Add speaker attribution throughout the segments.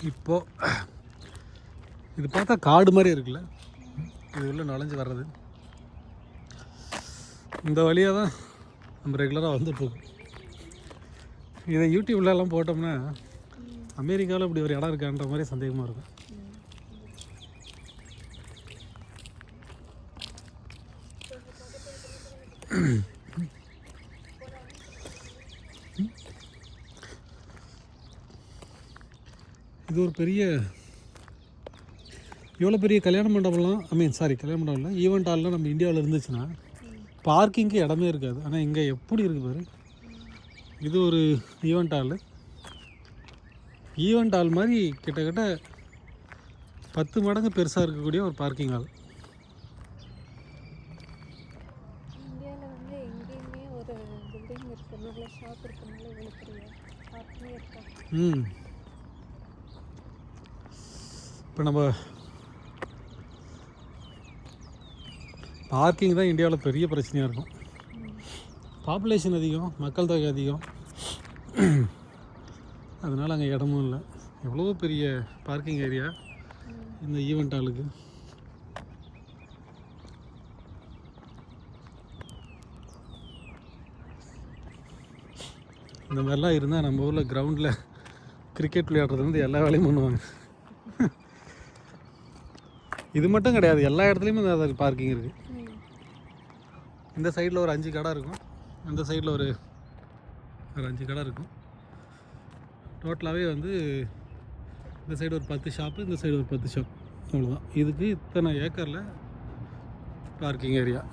Speaker 1: இப்போது இது பார்த்தா காடு மாதிரி இருக்குல்ல, இது உள்ள நுழைஞ்சு வர்றது. இந்த வழியாக தான் நம்ம ரெகுலராக வந்துட்டுருக்கோம். இதை யூடியூப்லலாம் போட்டோம்னா அமெரிக்காவில் இப்படி ஒரு இடம் இருக்கான்ற மாதிரி சந்தேகமாக இருக்கும். இது ஒரு பெரிய, இவ்வளோ பெரிய கல்யாண மண்டபம்லாம், கல்யாண மண்டபம் இல்லை, ஈவெண்ட் ஹால்லாம் நம்ம இந்தியாவில் இருந்துச்சுன்னா பார்க்கிங்க்கு இடமே இருக்காது. ஆனால் இங்கே எப்படி இருக்குது பாரு. இது ஒரு ஈவெண்ட் ஹால் மாதிரி கிட்டத்தட்ட 10 மடங்கு பெருசாக இருக்கக்கூடிய ஒரு பார்க்கிங் ஹால். இப்போ நம்ம பார்க்கிங் தான் இந்தியாவில் பெரிய பிரச்சனையாக இருக்கும். பாப்புலேஷன் அதிகம், மக்கள் தொகை அதிகம், அதனால் அங்கே இடமும் இல்லை. எவ்வளோ பெரிய பார்க்கிங் ஏரியா இந்த ஈவெண்ட் ஹாலுக்கு. இந்த மாதிரிலாம் இருந்தால் நம்ம ஊரில் கிரவுண்டில் கிரிக்கெட் விளையாடுறது வந்து எல்லா வேலையும் பண்ணுவாங்க. இது மட்டும் கிடையாது, எல்லா இடத்துலையுமே இந்த பார்க்கிங் இருக்குது. இந்த சைடில் ஒரு 5 கடை இருக்கும், அந்த சைடில் ஒரு 5 கடை இருக்கும். டோட்டலாகவே வந்து இந்த சைடு ஒரு 10 ஷாப்பு, இந்த சைடு ஒரு 10 ஷாப், அவ்வளோதான். இதுக்கு இத்தனை ஏக்கரில் பார்க்கிங் ஏரியா.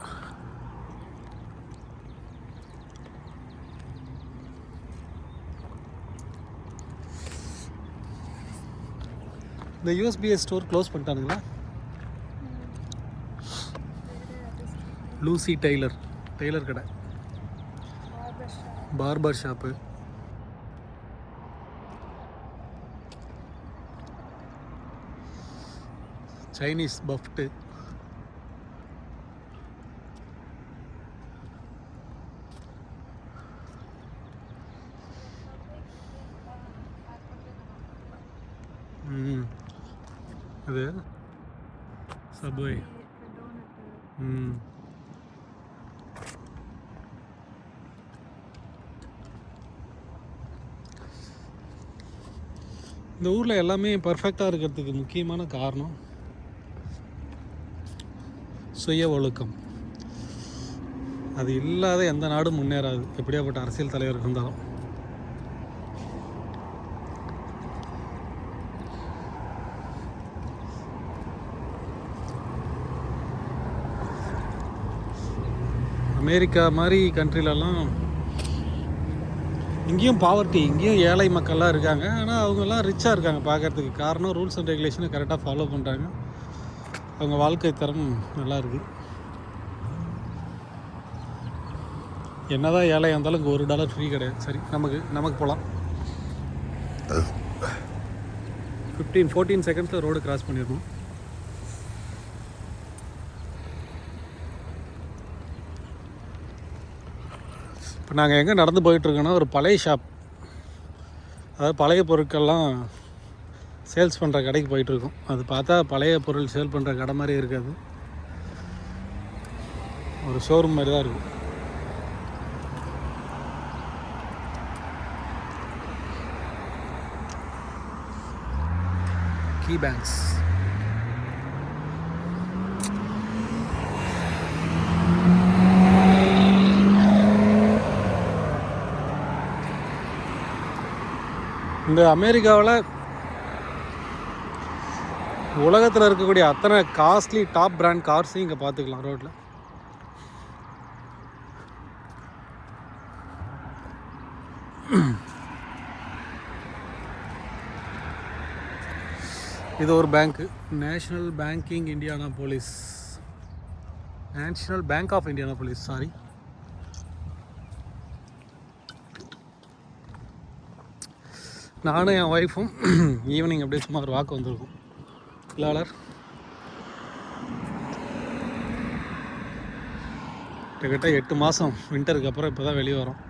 Speaker 1: இந்த யூஎஸ்பிஎஸ் ஸ்டோர் க்ளோஸ் பண்ணிட்டானுங்களா? லூசி டெய்லர் கடை, பார்பர் ஷாப்பு, சைனீஸ் பஃப்ட்டு, இது சப்வே. இந்த ஊரில் எல்லாமே பர்ஃபெக்டாக இருக்கிறதுக்கு முக்கியமான காரணம் சுய ஒழுக்கம். அது இல்லாத எந்த நாடும் முன்னேறாது, எப்படியாப்பட்ட அரசியல் தலைவர் இருந்தாலும். அமெரிக்கா மாதிரி கண்ட்ரிலலாம் இங்கேயும் பாவர்ட்டி, இங்கேயும் ஏழை மக்கள்லாம் இருக்காங்க. ஆனால் அவங்கெல்லாம் ரிச்சாக இருக்காங்க பார்க்குறதுக்கு. காரணம் ரூல்ஸ் அண்ட் ரெகுலேஷனை கரெக்டாக ஃபாலோ பண்ணுறாங்க, அவங்க வாழ்க்கை தரம் நல்லா இருக்குது. என்னதான் ஏழையாக இருந்தாலும் இங்கே $1 ஃப்ரீ கிடையாது. சரி, நமக்கு போகலாம். 14 செகண்ட்ஸில் ரோடு கிராஸ் பண்ணிடணும். இப்போ நாங்கள் எங்கே நடந்து போயிட்டுருக்கோன்னா ஒரு பழைய ஷாப், அதாவது பழைய பொருட்கள்லாம் சேல்ஸ் பண்ணுற கடைக்கு போயிட்டுருக்கோம். அது பார்த்தா பழைய பொருள் சேல் பண்ணுற கடை மாதிரி இருக்காது, ஒரு ஷோரூம் மாதிரி தான் இருக்கும். Key banks. இந்த அமெரிக்காவில் உலகத்தில் இருக்கக்கூடிய அத்தனை காஸ்ட்லி டாப் பிராண்ட் கார்ஸையும் இங்கே பார்த்துக்கலாம் ரோட்டில். இது ஒரு பேங்க்கு, நேஷ்னல் பேங்க் ஆஃப் இந்தியானாபோலிஸ், சாரி. நானும் என் ஒய்ஃபும் ஈவினிங் அப்படியே சும்மா ஒரு வாக்கு வந்திருக்கோம். கிளாலர் கிட்டத்தட்ட 8 மாதம் வின்டருக்கு அப்புறம் இப்போ தான் வெளியே வரோம்.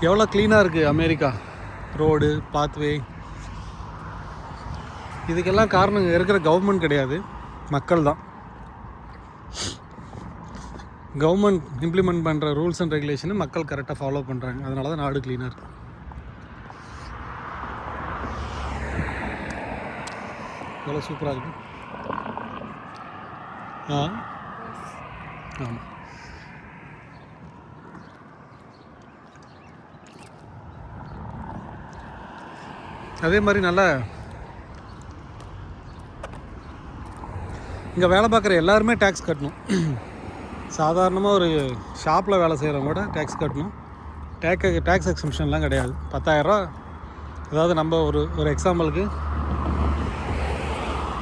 Speaker 1: எவ்வளோ க்ளீனாக இருக்குது அமெரிக்கா. Road, pathway. இதுக்கெல்லாம் காரணம் இங்கே இருக்கிற கவர்மெண்ட் கிடையாது, மக்கள் தான். கவர்மெண்ட் இம்ப்ளிமெண்ட் பண்ணுற ரூல்ஸ் அண்ட் ரெகுலேஷனை மக்கள் கரெக்டாக ஃபாலோ பண்ணுறாங்க. அதனால தான் நாடு க்ளீனாக இருக்குது. எவ்வளோ சூப்பராக இருக்குது. ஆமாம். அதே மாதிரி நல்லா இங்கே வேலை பார்க்குற எல்லாருமே டேக்ஸ் கட்டணும். சாதாரணமாக ஒரு ஷாப்பில் வேலை செய்கிறவங்க கூட டேக்ஸ் கட்டணும். டேக்ஸ் எக்ஸம்ஷன்லாம் கிடையாது. 10,000 ரூபா, அதாவது நம்ம ஒரு எக்ஸாம்பிளுக்கு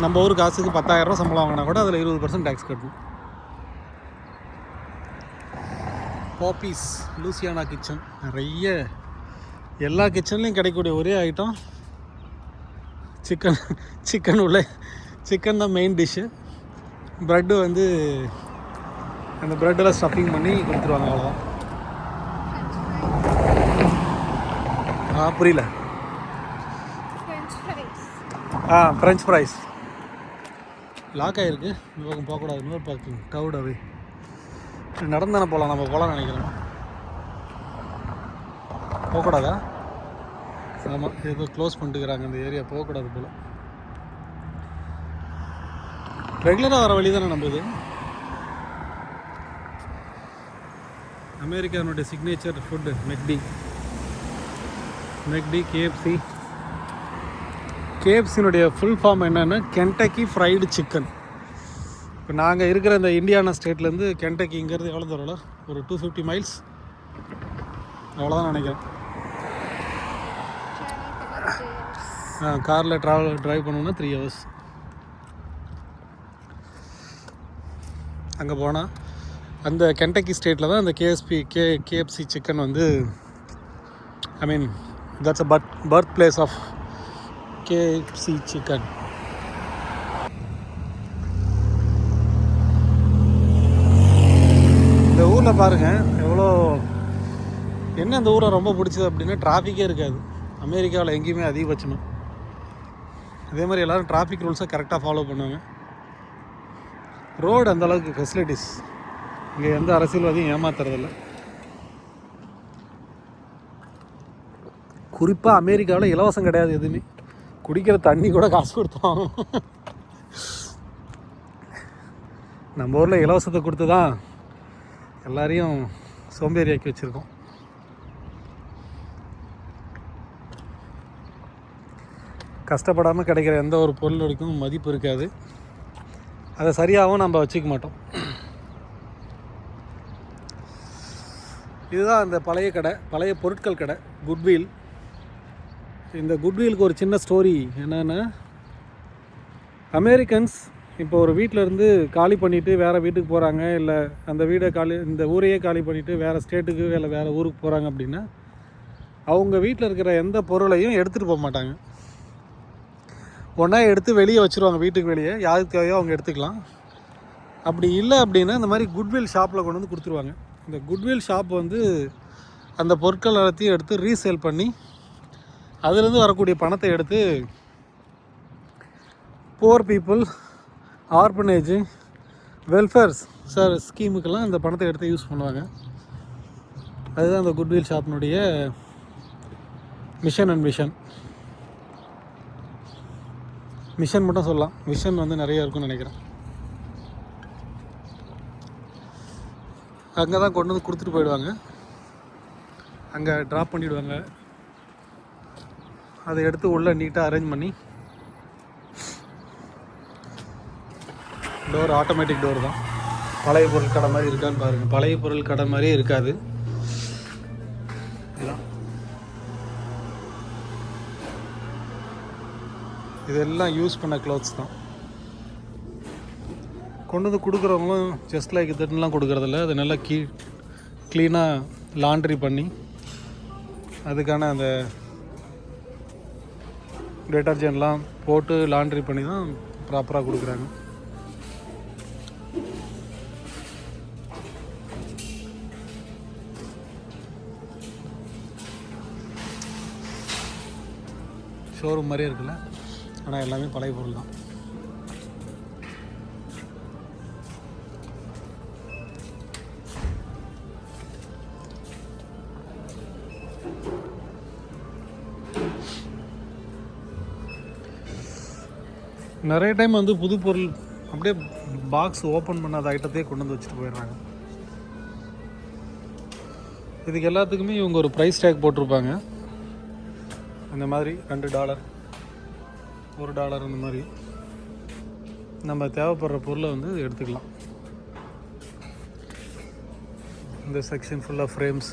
Speaker 1: நம்ம ஊர் காசுக்கு 10,000 ரூபா சம்பளம் வாங்கினா கூட அதில் 20% டேக்ஸ் கட்டணும். Popeyes Louisiana Kitchen. நிறைய எல்லா கிச்சன்லேயும் கிடைக்கக்கூடிய ஒரே ஐட்டம் சிக்கன் உள்ள சிக்கன் தான் மெயின் டிஷ்ஷு. ப்ரெட்டு வந்து அந்த ப்ரெட்டில் ஸ்டஃபிங் பண்ணி கொடுத்துருவாங்க, அவ்வளோதான். புரியல. French fries. லாக் ஆகிருக்கு, இந்த பக்கம் போகக்கூடாது. இன்னொரு பார்க்கிங் டவுடாகவே நடந்தானே போகலாம். நம்ம போகலான்னு நினைக்கிறோம். போகக்கூடாதா? ஆமாம், ஏதோ க்ளோஸ் பண்ணிட்டுக்கிறாங்க இந்த ஏரியா, போகக்கூடாது போல். ரெகுலராக வர வழி தானே நம்ம இது. அமெரிக்கானுடைய signature food மெக்டி KFC. கேஎஃப்சினுடைய full form என்னென்னா கென்டக்கி ஃப்ரைடு சிக்கன். இப்போ நாங்கள் இருக்கிற இந்த இந்தியானா ஸ்டேட்லேருந்து கென்டக்கிங்கிறது எவ்வளோ தூரம்? ஒரு 250 மைல்ஸ் அவ்வளோதான் நினைக்கிறேன். காரில் ட்ரைவ் பண்ணணுன்னா 3 ஹவர்ஸ். அங்கே போனால் அந்த கென்டக்கி ஸ்டேட்டில் தான் அந்த கேஎஃப்சி சிக்கன் வந்து, I mean that's a birth place of KFC chicken. இந்த ஊரில் பாருங்கள் எவ்வளோ, என்ன இந்த ஊரை ரொம்ப பிடிச்சது அப்படின்னா டிராஃபிக்கே இருக்காது. அமெரிக்காவில் எங்கேயுமே அதிகபட்சமாக. அதே மாதிரி எல்லோரும் டிராஃபிக் ரூல்ஸை கரெக்டாக ஃபாலோ பண்ணுவாங்க. ரோடு அந்தளவுக்கு ஃபெசிலிட்டிஸ் இங்கே எந்த அரசியல்வாதியும் ஏமாத்துறதில்ல. குறிப்பாக அமெரிக்காவில் இலவசம் கிடையாது எதுவுமே. குடிக்கிற தண்ணி கூட காசு கொடுத்தோம். நம்ம ஊரில் இலவசத்தை கொடுத்து தான் எல்லாரையும் சோம்பேறியாக்கி வச்சுருக்கோம். கஷ்டப்படாமல் கிடைக்கிற எந்த ஒரு பொருளுக்கும் மதிப்பு இருக்காது. அதை சரியாகவும் நம்ம வச்சுக்க மாட்டோம். இதுதான் அந்த பழைய கடை, பழைய பொருட்கள் கடை, குட்வில். இந்த குட்விலுக்கு ஒரு சின்ன ஸ்டோரி என்னென்னா, அமெரிக்கன்ஸ் இப்போ ஒரு வீட்டிலேருந்து காலி பண்ணிவிட்டு வேறு வீட்டுக்கு போகிறாங்க, இல்லை அந்த வீடை இந்த ஊரையே காலி பண்ணிவிட்டு வேறு ஸ்டேட்டுக்கு இல்லை வேறு ஊருக்கு போகிறாங்க அப்படின்னா, அவங்க வீட்டில் இருக்கிற எந்த பொருளையும் எடுத்துகிட்டு போக மாட்டாங்க. ஒன்றா எடுத்து வெளியே வச்சுருவாங்க, வீட்டுக்கு வெளியே. யாருக்கு தேவையோ அவங்க எடுத்துக்கலாம். அப்படி இல்லை அப்படின்னா இந்த மாதிரி குட்வில் ஷாப்பில் கொண்டு வந்து கொடுத்துருவாங்க. இந்த குட்வில் ஷாப் வந்து அந்த பொருட்கள் எல்லாத்தையும் எடுத்து ரீசேல் பண்ணி அதுலேருந்து வரக்கூடிய பணத்தை எடுத்து புவர் பீப்புள், ஆர்பனேஜ், வெல்ஃபேர் ஸ்கீமுக்கெல்லாம் இந்த பணத்தை எடுத்து யூஸ் பண்ணுவாங்க. அதுதான் அந்த குட்வில் ஷாப்பினுடைய மிஷன் அண்ட் மிஷன் மட்டும் சொல்லலாம். மிஷன் வந்து நிறையா இருக்குன்னு நினைக்கிறேன். அங்கே தான் கொண்டு வந்து கொடுத்துட்டு போயிடுவாங்க, அங்கே ட்ராப் பண்ணிவிடுவாங்க. அதை எடுத்து உள்ளே நீட்டாக அரேஞ்ச் பண்ணி, டோர் ஆட்டோமேட்டிக் டோர் தான். பழைய பொருள் கடை மாதிரி இருக்கான்னு பாருங்கள். பழைய பொருள் கடை மாதிரியே இருக்காது. இதெல்லாம் யூஸ் பண்ண க்ளோத்ஸ் தான். கொண்டு வந்து கொடுக்குறவங்களும் ஜஸ்ட் லைக் இதுலாம் கொடுக்குறதில்ல. அது நல்லா க்ளீனாக லாண்ட்ரி பண்ணி அதுக்கான அந்த டிட்டர்ஜென்ட்லாம் போட்டு லாண்ட்ரி பண்ணி தான் ப்ராப்பராக கொடுக்குறாங்க. ஷோரூம் மாதிரியே இருக்குல்ல, ஆனால் எல்லாமே பழைய பொருள் தான். நிறைய டைம் வந்து புது பொருள் அப்படியே பாக்ஸ் ஓப்பன் பண்ணாத ஐட்டத்தையே கொண்டு வந்து வச்சுட்டு போயிடுறாங்க. இதுக்கு எல்லாத்துக்குமே இவங்க ஒரு ப்ரைஸ் டேக் போட்டிருப்பாங்க. இந்த மாதிரி $2, $1 இந்த மாதிரி நம்ம தேவைப்படுற பொருளை வந்து எடுத்துக்கலாம். இந்த செக்ஷன் ஃபுல்லாக ஃப்ரேம்ஸ்.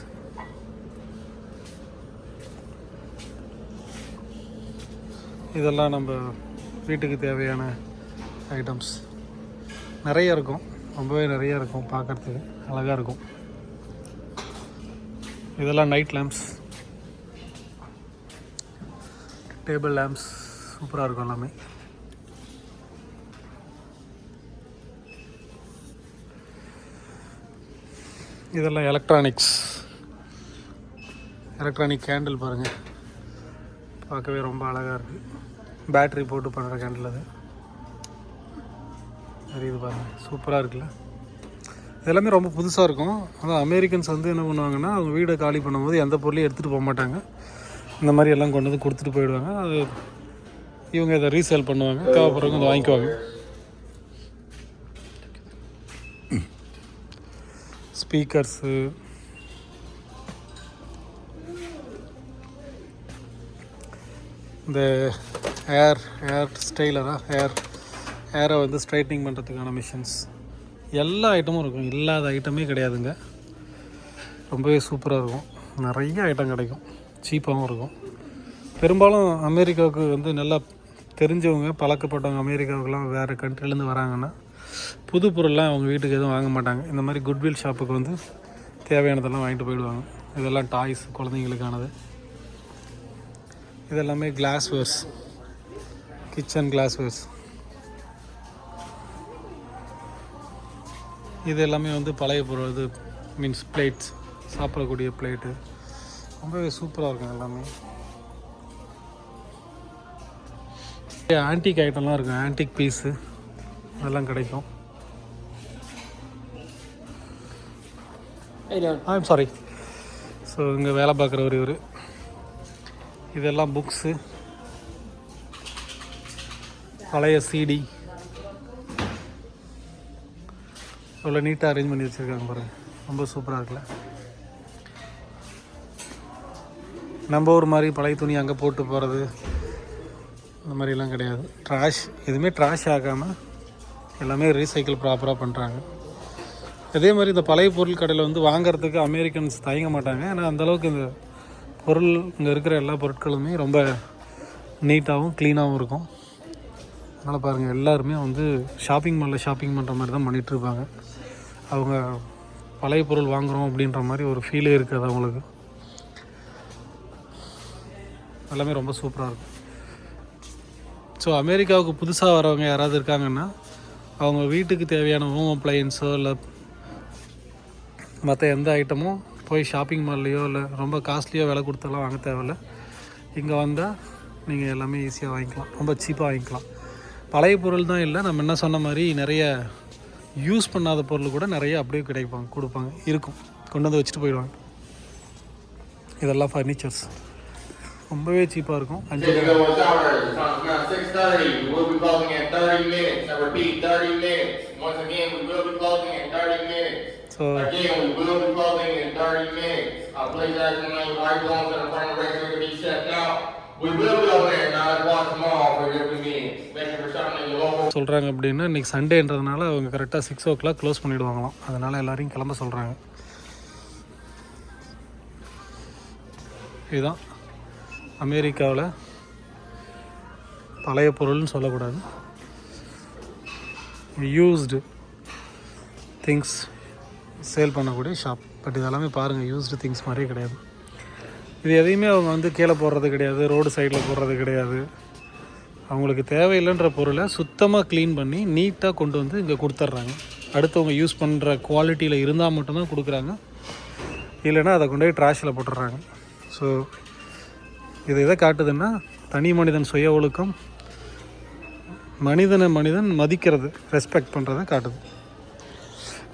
Speaker 1: இதெல்லாம் நம்ம வீட்டுக்கு தேவையான ஐட்டம்ஸ் நிறைய இருக்கும், ரொம்பவே நிறைய இருக்கும், பார்க்குறதுக்கு அழகாக இருக்கும். இதெல்லாம் நைட் லேம்ப்ஸ், டேபிள் லேம்ப்ஸ், சூப்பராக இருக்கும் எல்லாமே. இதெல்லாம் எலக்ட்ரானிக் கேண்டில் பாருங்கள், பார்க்கவே ரொம்ப அழகாக இருக்குது. பேட்ரி போட்டு பண்ணுற கேண்டில் அது இது பாருங்கள், சூப்பராக இருக்குல்ல. இதெல்லாமே ரொம்ப புதுசாக இருக்கும். அதான் அமெரிக்கன்ஸ் வந்து என்ன பண்ணுவாங்கன்னா, அவங்க வீடை காலி பண்ணும்போது எந்த பொருளையும் எடுத்துகிட்டு போக மாட்டாங்க, இந்த மாதிரி எல்லாம் கொண்டு வந்து கொடுத்துட்டு போயிடுவாங்க. அது இவங்க இதை ரீசேல் பண்ணுவாங்க, தேவைப்படுறவங்க அதை வாங்கிக்குவாங்க. ஸ்பீக்கர்ஸு, இந்த ஏர் ஏரை வந்து ஸ்ட்ரைட்னிங் பண்ணுறதுக்கான மிஷின்ஸ், எல்லா ஐட்டமும் இருக்கும். இல்லாத ஐட்டமே கிடையாதுங்க. ரொம்பவே சூப்பராக இருக்கும். நிறைய ஐட்டம் கிடைக்கும், சீப்பாகவும் இருக்கும். பெரும்பாலும் அமெரிக்காவுக்கு வந்து நல்லா தெரிஞ்சவங்க, பழக்கப்பட்டவங்க, அமெரிக்காவுக்குலாம் வேறு கண்ட்ரிலேருந்து வராங்கன்னா புது பொருள்லாம் அவங்க வீட்டுக்கு எதுவும் வாங்க மாட்டாங்க. இந்த மாதிரி குட்வில் ஷாப்புக்கு வந்து தேவையானதெல்லாம் வாங்கிட்டு போயிடுவாங்க. இதெல்லாம் டாய்ஸ், குழந்தைங்களுக்கானது. இதெல்லாமே கிளாஸ்வேர்ஸ், கிச்சன் கிளாஸ்வேர்ஸ். இது எல்லாமே வந்து பழைய பொருள். இது மீன்ஸ் பிளேட்ஸ், சாப்பிடக்கூடிய பிளேட்டு, ரொம்பவே சூப்பராக இருக்கும் எல்லாமே. ஆன்டிக் ஐட்டம்லாம் இருக்கும், ஆன்டிக் பீஸு அதெல்லாம் கிடைக்கும். I'm sorry. ஸோ இங்கே வேலை பார்க்குறவர் இவர். இதெல்லாம் புக்ஸு, பழைய சிடி, அவ்வளோ நீட்டாக அரேஞ்ச் பண்ணி வச்சுருக்காங்க பாருங்கள், ரொம்ப சூப்பராக இருக்குல்ல. நம்ம ஒரு மாதிரி பழைய துணி அங்கே போட்டு போகிறது அந்த மாதிரிலாம் கிடையாது. எதுவுமே ட்ராஷ் ஆகாமல் எல்லாமே ரீசைக்கிள் ப்ராப்பராக பண்ணுறாங்க. அதே மாதிரி இந்த பழைய பொருள் கடையில் வந்து வாங்கிறதுக்கு அமெரிக்கன்ஸ் தயங்க மாட்டாங்க. ஏன்னா அந்தளவுக்கு இந்த பொருள், இங்கே இருக்கிற எல்லா பொருட்களுமே ரொம்ப நீட்டாகவும் க்ளீனாகவும் இருக்கும். அதனால் பாருங்கள், எல்லாருமே வந்து ஷாப்பிங் மாலில் ஷாப்பிங் பண்ணுற மாதிரி தான் பண்ணிகிட்ருப்பாங்க. அவங்க பழைய பொருள் வாங்குகிறோம் அப்படின்ற மாதிரி ஒரு ஃபீலே இருக்காது அவங்களுக்கு. எல்லாமே ரொம்ப சூப்பராக இருக்கும். ஸோ அமெரிக்காவுக்கு புதுசாக வரவங்க யாராவது இருக்காங்கன்னா, அவங்க வீட்டுக்கு தேவையான ஹோம் அப்ளையன்ஸோ இல்லை மற்ற எந்த ஐட்டமும் போய் ஷாப்பிங் மால்லையோ இல்லை ரொம்ப காஸ்ட்லியாக விலை கொடுத்தெல்லாம் வாங்க தேவையில்லை. இங்கே வந்தால் நீங்கள் எல்லாமே ஈஸியாக வாங்கிக்கலாம், ரொம்ப சீப்பாக வாங்கிக்கலாம். பழைய பொருள் தான் இல்லை, நம்ம என்ன சொன்ன மாதிரி நிறைய யூஸ் பண்ணாத பொருள் கூட நிறைய அப்படியே கொடுப்பாங்க, இருக்கும், கொண்டு வந்து வச்சுட்டு போயிடுவாங்க. இதெல்லாம் ஃபர்னிச்சர்ஸ் ரொம்பவே சீப்பாக இருக்கும். 5 ஸோ சொல்கிறாங்க அப்படின்னா, இன்றைக்கி சண்டேன்றதுனால அவங்க கரெக்டாக 6 o'clock க்ளோஸ் பண்ணிவிடுவாங்களாம். அதனால் எல்லோரையும் கிளம்ப சொல்கிறாங்க. இதுதான் அமெரிக்காவில் பழைய பொருள்னு சொல்லக்கூடாது, யூஸ்டு திங்ஸ் சேல் பண்ணக்கூடிய ஷாப். பட் இதெல்லாமே பாருங்கள், யூஸ்டு திங்ஸ் மாதிரியே கிடையாது. இது எதையுமே அவங்க வந்து கீழே போடுறது கிடையாது, ரோடு சைடில் போடுறது கிடையாது. அவங்களுக்கு தேவையில்லைன்ற பொருளை சுத்தமாக க்ளீன் பண்ணி நீட்டாக கொண்டு வந்து இங்கே கொடுத்துட்றாங்க. அடுத்தவங்க யூஸ் பண்ணுற குவாலிட்டியில் இருந்தால் மட்டும்தான் கொடுக்குறாங்க, இல்லைன்னா அதை கொண்டு போய் ட்ராஷில் போட்டுடுறாங்க. ஸோ இது எதை காட்டுதுன்னா, தனி மனிதன் சுய ஒழுக்கம், மனிதன் மதிக்கிறது, ரெஸ்பெக்ட் பண்ணுறதை காட்டுது.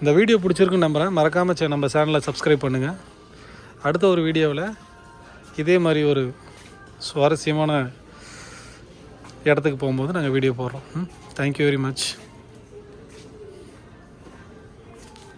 Speaker 1: இந்த வீடியோ பிடிச்சிருக்குன்னு நம்புகிறேன். மறக்காமல் நம்ம சேனலை சப்ஸ்கிரைப் பண்ணுங்கள். அடுத்த ஒரு வீடியோவில் இதே மாதிரி ஒரு சுவாரஸ்யமான இடத்துக்கு போகும்போது நாங்கள் வீடியோ போடுறோம். Thank you very much.